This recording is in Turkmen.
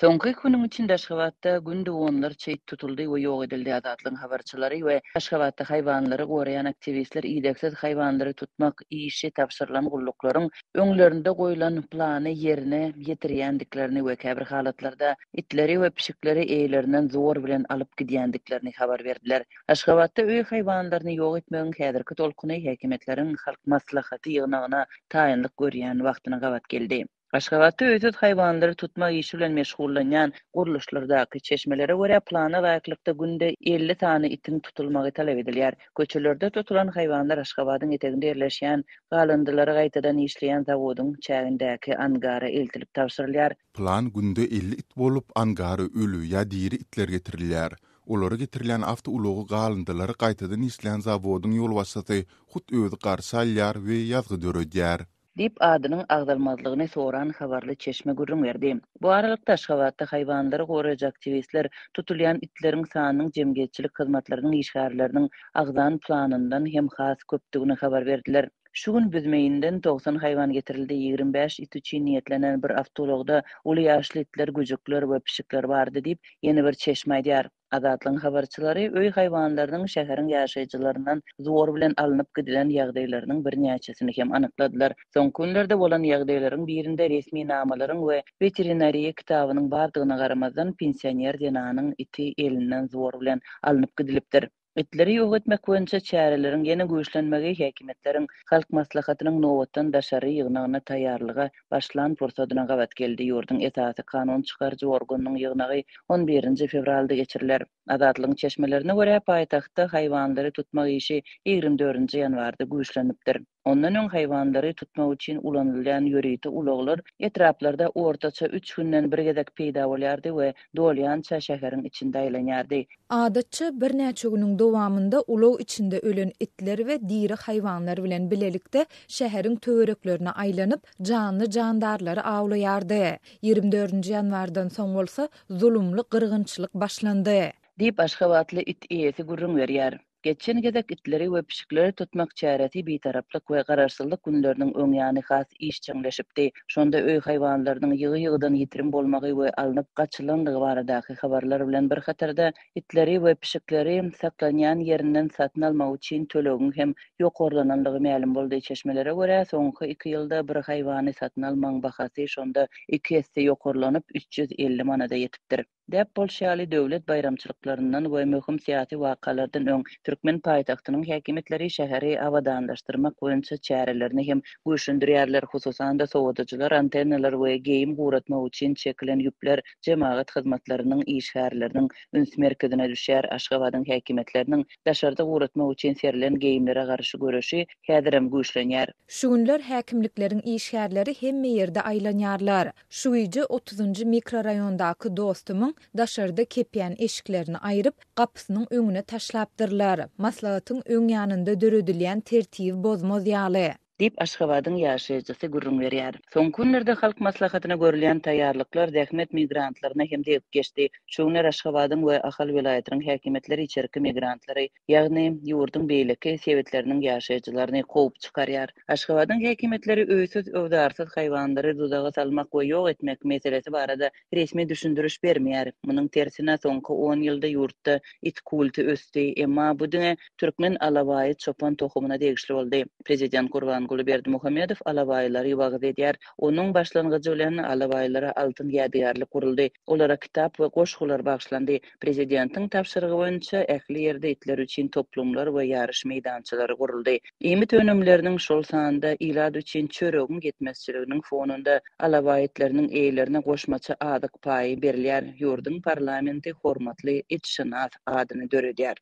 Soňky günüň içinde Aşgabatda gün dowamlarça it tutuldy we ýok edildi azatlygyň habarçylary we Aşgabatda haýwanlary goraýan aktivistler iýdeksiz haýwanlary tutmak işi tapşyrylan gulluklaryň öňlerinde goýulan plany ýerine ýetirýändiklerini we käbir halatlarda itleri we pişikleri eýlerinden zor bilen alyp gidýändiklerini habar berdiler. Aşgabatda öý haýwanlaryny ýok etmegiň häzirki tolkuny häkimetleriň halk maslahaty ýygnagyna taýinlik görýän wagtyna gabat geldi. Aşgabatda öýsüz haýwanlary tutmak işi bilen meşgullanýan guruluşlardaky çeşmelere görä plana laýyklykda günde 50 tany itin tutulmagy talap edilýär. Köçelerde tutulan haýwanlar Aşgabatyň eteginde ýerleşýän galindylary gaýtadan işleýän zawodyň çägindäki angara eltilip tapşyrylýar. Plan günde 50 it bolup angary ölü ýa diri itler getirilýär. Olary getirilen awto ulogy galindylary gaýtadan işleýän zawodyň ýol wasaty hut özi garşy alýar we ýazgy döredýär. Dip adynyň agdalmazlygyny soran habarly çeşme gurrun berdi. Bu aralykda Aşgabatda haýwanlary goraýjy aktivistler tutulýan itleriň sanynyň jemgyýetçilik hyzmatlarynyň işgärleriniň agdan planyndan hem has köpdigini habar berdiler. Şu gün büzmeýinden 90 haýwan getirildi. 25 it üçin niýetlenen bir awtologda uly ýaşly itler, güjükler we pişikler bardy diýip ýene bir çeşme aýdýar. Azatlygyň habarçylary öý haýwanlarynyň şäheriň ýaşaýjylaryndan zor bilen alınıp gidilen ýagdaýlarynyň bir näçesini hem anykladylar. Soňky günlerde bolan ýagdaýlaryň birinde resmi namalaryň we veterinariýa kitabynyň bardygyna garamazdan pensioner denanyň iti elinden zor bilen alınıp gidilipdir. Itleri ýok etmek boýunça çäreleriň ýene güýçlenmegi häkimetleriň halk maslahatynyň nowatdan daşary ýygnagyna taýýarlygy başlan pursadyna gabat geldi. Ýurdun esasy kanun çykarjy organynyň ýygnagy 11 fevralda geçiriler. Azatlygyň çeşmelerine görä paýtagtda haýwanlary tutmak işi 24 ýanwarda güýçlenipdir. Ondan öň haýwanlary tutmak üçin ulanylýan ýörüýti ulaglar etraplarda ortaça 3 günden bir gezek peýda bolýardy we dolýança şäheriň içinde aýlanýardy. Adatça bir näçe günüň dowamında ulag içinde ölen itler we diri haýwanlar bilen bilelikde şäheriň töwereklerine aýlanyp canly jandarlary awlaýardy. 24 ýanwardan soň bolsa zulumly gyrgynçylyk başlandy. Dip Aşgabatly it eýesi gurrun berýär. Geçen gezek itleri we pişikleri tutmak çäresi bitaraplyk we gararsızlyk günleriniň öňýany has iş çeňleşipdi. Şonda öý haýwanlarynyň ýygy-ýygydan ýitirim bolmagy we alınıp gaçylandygy baradaky habarlar bilen bir hatarda itleri we pişikleri saklanýan ýerinden satyn almak üçin tölegiň hem ýokarlanandygy ma'lum boldy. Çeşmelere görä soňky 2 ýylda bir haýwany satyn almagyň bahasy şonda 2 hesse ýokarlanyp 350 manada ýetipdir. Dep bolşaly döwlet bayramçylyklarynyň we möhüm syýasy wakalardan öň Türkmen paýtagtynyň häkimetleri şäheri awadanlaşdyrmak boýunça çärelerini hem güýçlendirýärler. Hususan da sowadyjylar, antennalar we geýim guratmak üçin çekilen ýüpler jemaat hyzmatlarynyň işgärleriniň üns merkezine düşýär. Aşgabatyň häkimetleriniň daşarda guratmak üçin serilen geýimlere garşy görüşi häzirem güýçlenýär. Şu günler häkimlikleriň işgärleri hemme ýerde aýlanýarlar. Şu ýyjy 30-njy mikroraýondaky dostumyň daşarda kepýän eşiklerini aýryp gapysynyň öňüne taşlapdyrlar. Maslahatyň öň ýanynda döredilýän tertib bozmaz ýaly. Dip Aşgabatyň ýaşaýjysy gurrun berýär. Soňky günlerde halk maslahatyna görülen taýýarlyklar dähmet migrantlaryna hem de geçdi. Şu günler Aşgabatyň we Ahal vilayatynyň häkimetleri içerki migrantlary, ýagny ýurdun beýleki sebetleriniň ýaşaýjylaryny gowy çykarýar. Aşgabatyň häkimetleri öýsüz öwdarsyz haýwanlary dudaga salmak we ýok etmek meselesi barada resmi düşündürüş bermeýär. Munyň tersine soňky 10 ýylda ýurtda it kulty ösdi, emma bu dine türkmen alabaýy çopan tohumuna degişli boldy. Prezident Gurbanguly Berdimuhammedow alabaýlary wagt edýär. Onuň başlangyjy bilen alabaýlara altyn ýadygarlyk guruldy. Olara kitap we goşgular bagşlandy. Prezidentiň tapşyrygy boýunça ähli ýerde itler üçin toplumlar we ýarış meýdançylary guruldy. Emit önümleriniň şol sanda ilad üçin çöregin getmezçiliginiň fonunda alabaýetleriniň eýlerine goşmaça adyk paýy berilýär. Ýurdun parlamenti hormatly itşinas adyny döredýär.